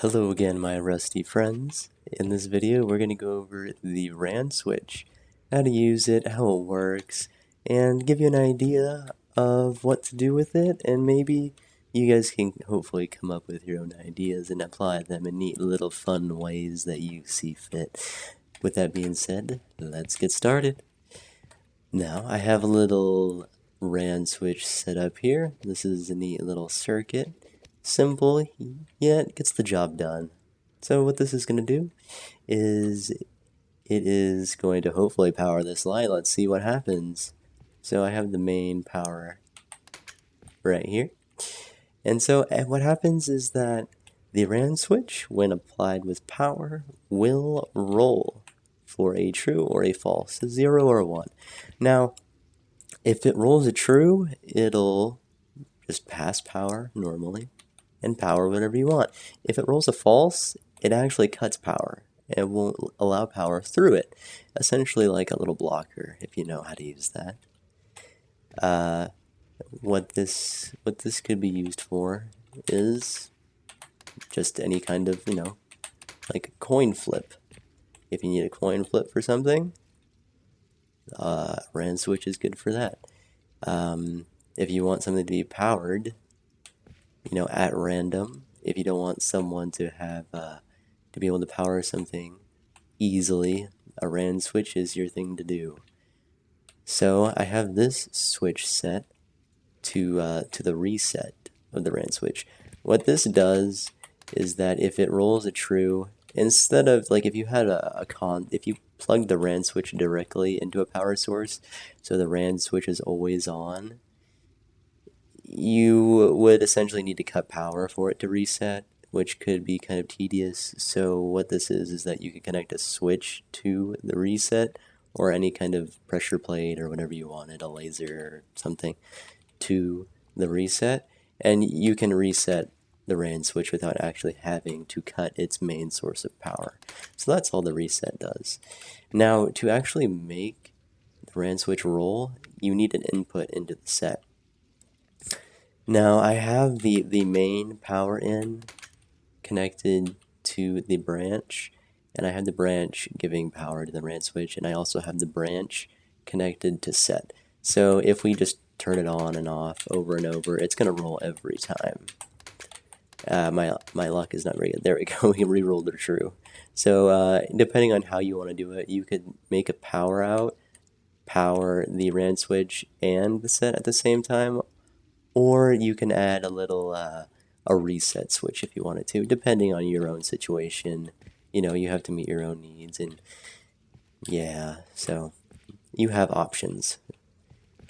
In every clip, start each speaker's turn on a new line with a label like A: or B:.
A: Hello again, my rusty friends. In this video, we're going to go over the RAND switch, how to use it, how it works, and give you an idea of what to do with it, and maybe you guys can hopefully come up with your own ideas and apply them in neat little fun ways that you see fit. With that being said, let's get started. Now, I have a little RAND switch set up here. This is a neat little circuit. Simple, yet gets the job done. So what this is going to do is it is going to hopefully power this light. Let's see what happens. So I have the main power right here. And so what happens is that the RAND switch, when applied with power, will roll for a true or a false, a 0 or a 1. Now, if it rolls a true, it'll just pass power normally and power whatever you want. If it rolls a false, it actually cuts power. It won't allow power through it. Essentially like a little blocker, if you know how to use that. What this could be used for is just any kind of, like a coin flip. If you need a coin flip for something, RAND switch is good for that. If you want something to be powered, at random, if you don't want someone to have to be able to power something easily, a RAND switch is your thing to do. So I have this switch set to the reset of the RAND switch. What this does is that if it rolls a true, instead of like if you had if you plugged the RAND switch directly into a power source, so the RAND switch is always on, you would essentially need to cut power for it to reset, which could be kind of tedious. So what this is that you can connect a switch to the reset, or any kind of pressure plate or whatever you wanted, a laser or something, to the reset, and you can reset the RAND switch without actually having to cut its main source of power. So that's all the reset does. Now, to actually make the RAND switch roll, you need an input into the set. Now, I have the main power in connected to the branch, and I have the branch giving power to the RAND switch, and I also have the branch connected to set. So if we just turn it on and off over and over, it's going to roll every time. My luck is not very good. There we go. We re-rolled it true. So depending on how you want to do it, you could make a power out, power the RAND switch and the set at the same time, or you can add a little a reset switch if you wanted to, depending on your own situation. You have to meet your own needs, and yeah, so you have options.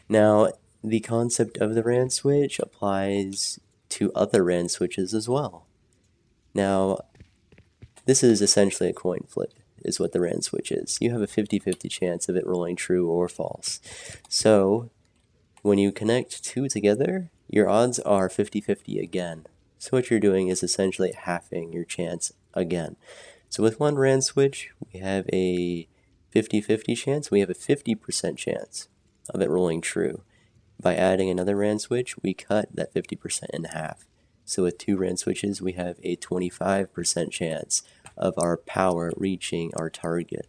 A: Now, the concept of the RAND switch applies to other RAND switches as well. Now, this is essentially a coin flip, is what the RAND switch is. You have a 50-50 chance of it rolling true or false. So, when you connect two together, your odds are 50-50 again. So what you're doing is essentially halving your chance again. So with one RAND switch, we have a 50-50 chance. We have a 50% chance of it rolling true. By adding another RAND switch, we cut that 50% in half. So with two RAND switches, we have a 25% chance of our power reaching our target.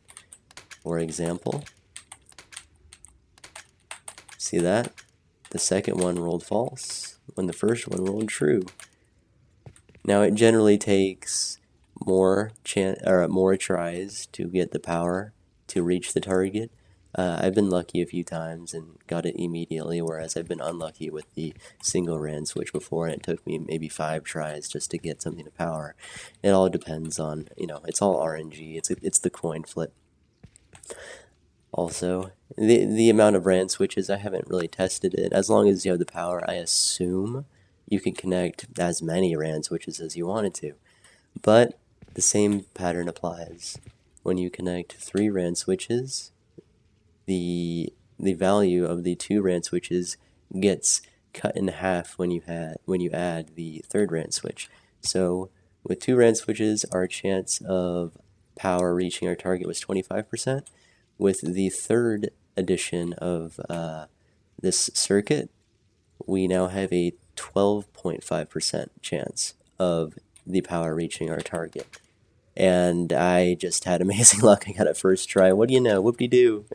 A: For example, see that? The second one rolled false when the first one rolled true. Now it generally takes more tries to get the power to reach the target. I've been lucky a few times and got it immediately, whereas I've been unlucky with the single RAND switch before, and it took me maybe 5 tries just to get something to power. It all depends on, it's all RNG. It's the coin flip. Also, the amount of RAND switches, I haven't really tested it. As long as you have the power, I assume you can connect as many RAND switches as you wanted to. But the same pattern applies. When you connect 3 RAND switches, the value of the 2 RAND switches gets cut in half when you add the third RAND switch. So with 2 RAND switches, our chance of power reaching our target was 25%. With the third edition of this circuit, we now have a 12.5% chance of the power reaching our target. And I just had amazing luck. I got it first try. What do you know? Whoop-de-doo.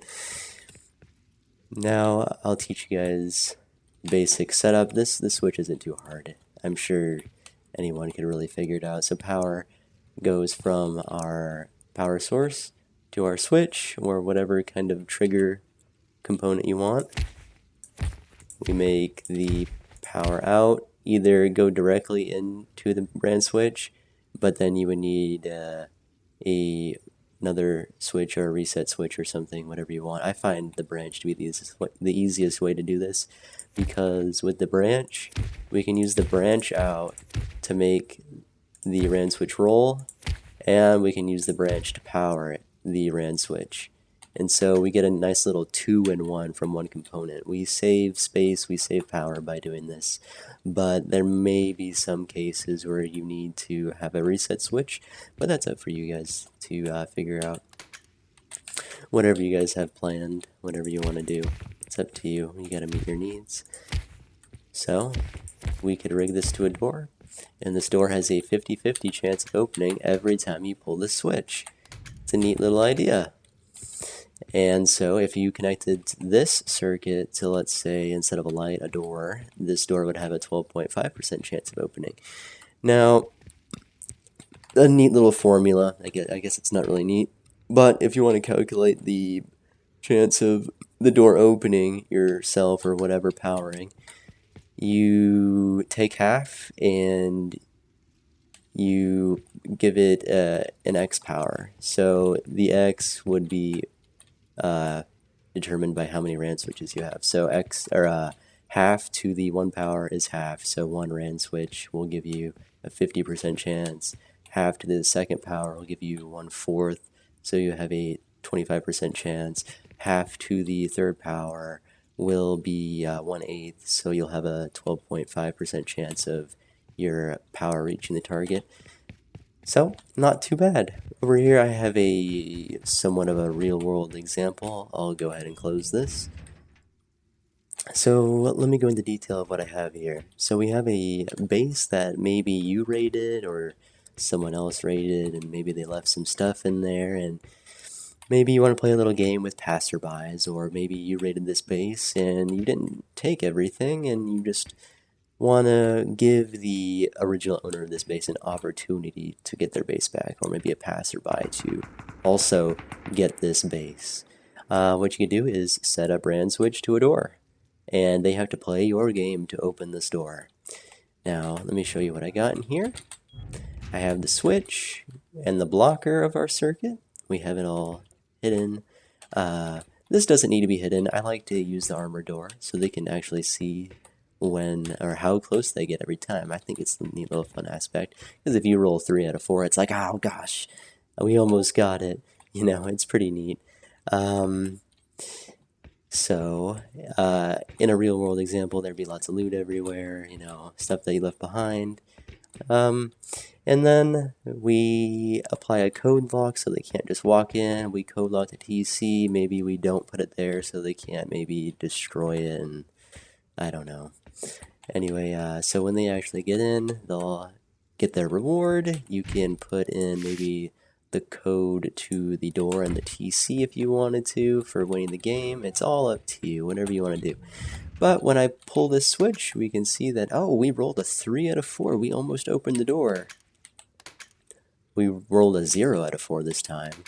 A: Now I'll teach you guys basic setup. This switch isn't too hard. I'm sure anyone could really figure it out. So power goes from our power source to our switch, or whatever kind of trigger component you want. We make the power out either go directly into the RAND switch, but then you would need another switch or a reset switch or something, whatever you want. I find the branch to be the easiest way to do this, because with the branch, we can use the branch out to make the RAND switch roll, and we can use the branch to power the RAND switch. And so we get a nice little 2-in-1 from one component. We save space, we save power by doing this. But there may be some cases where you need to have a reset switch, but that's up for you guys to figure out. Whatever you guys have planned, whatever you want to do, it's up to you. You gotta meet your needs. So we could rig this to a door, and this door has a 50-50 chance of opening every time you pull the switch. It's a neat little idea. And so if you connected this circuit to, let's say, instead of a light, a door, this door would have a 12.5% chance of opening. Now, a neat little formula. I guess it's not really neat, but if you want to calculate the chance of the door opening yourself or whatever powering, you take half and you give it an x power. So the x would be determined by how many RAND switches you have. So half to the 1 power is half, so 1 RAND switch will give you a 50% chance. Half to the 2nd power will give you 1/4, so you have a 25% chance. Half to the 3rd power will be 1/8, so you'll have a 12.5% chance of your power reaching the target. So, not too bad. Over here I have a somewhat of a real-world example. I'll go ahead and close this. So, let me go into detail of what I have here. So we have a base that maybe you raided or someone else raided, and maybe they left some stuff in there, and maybe you want to play a little game with passerbys, or maybe you raided this base and you didn't take everything, and you just want to give the original owner of this base an opportunity to get their base back, or maybe a passerby to also get this base. What you can do is set up RAND switch to a door, and they have to play your game to open this door. Now, let me show you what I got in here. I have the switch and the blocker of our circuit. We have it all hidden. This doesn't need to be hidden. I like to use the armor door so they can actually see when or how close they get every time. I think it's a neat little fun aspect, because if you roll 3 out of 4, it's like, oh gosh, we almost got it. You know, it's pretty neat. So in a real world example, there'd be lots of loot everywhere, you know, stuff that you left behind. And then we apply a code lock so they can't just walk in. We code lock the TC. Maybe we don't put it there so they can't maybe destroy it, and I don't know. Anyway, so when they actually get in, they'll get their reward. You can put in maybe the code to the door and the TC if you wanted to for winning the game. It's all up to you, whatever you want to do. But when I pull this switch, we can see that, oh, we rolled a 3 out of 4. We almost opened the door. We rolled a 0 out of 4 this time.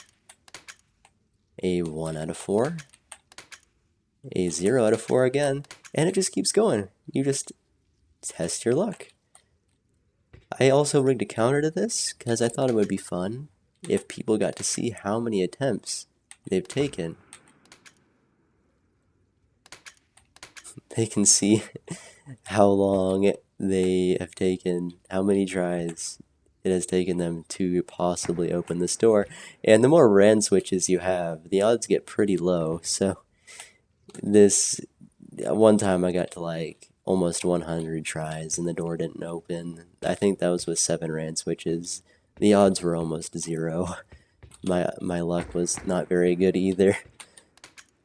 A: A 1 out of 4. A 0 out of 4 again. And it just keeps going. You just test your luck. I also rigged a counter to this because I thought it would be fun if people got to see how many attempts they've taken. They can see how long they have taken, how many tries it has taken them to possibly open this door. And the more RAND switches you have, the odds get pretty low. So this one time I got to like almost 100 tries and the door didn't open. I think that was with 7 RAND switches. The odds were almost 0. My luck was not very good either.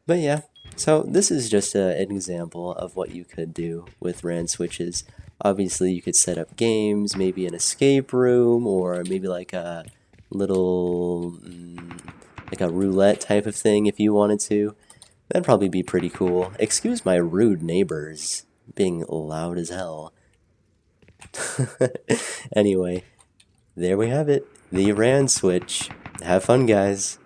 A: But yeah, so this is just an example of what you could do with RAND switches. Obviously, you could set up games, maybe an escape room, or maybe like a little, like a roulette type of thing if you wanted to. That'd probably be pretty cool. Excuse my rude neighbors being loud as hell. Anyway, there we have it. The RAND switch. Have fun, guys.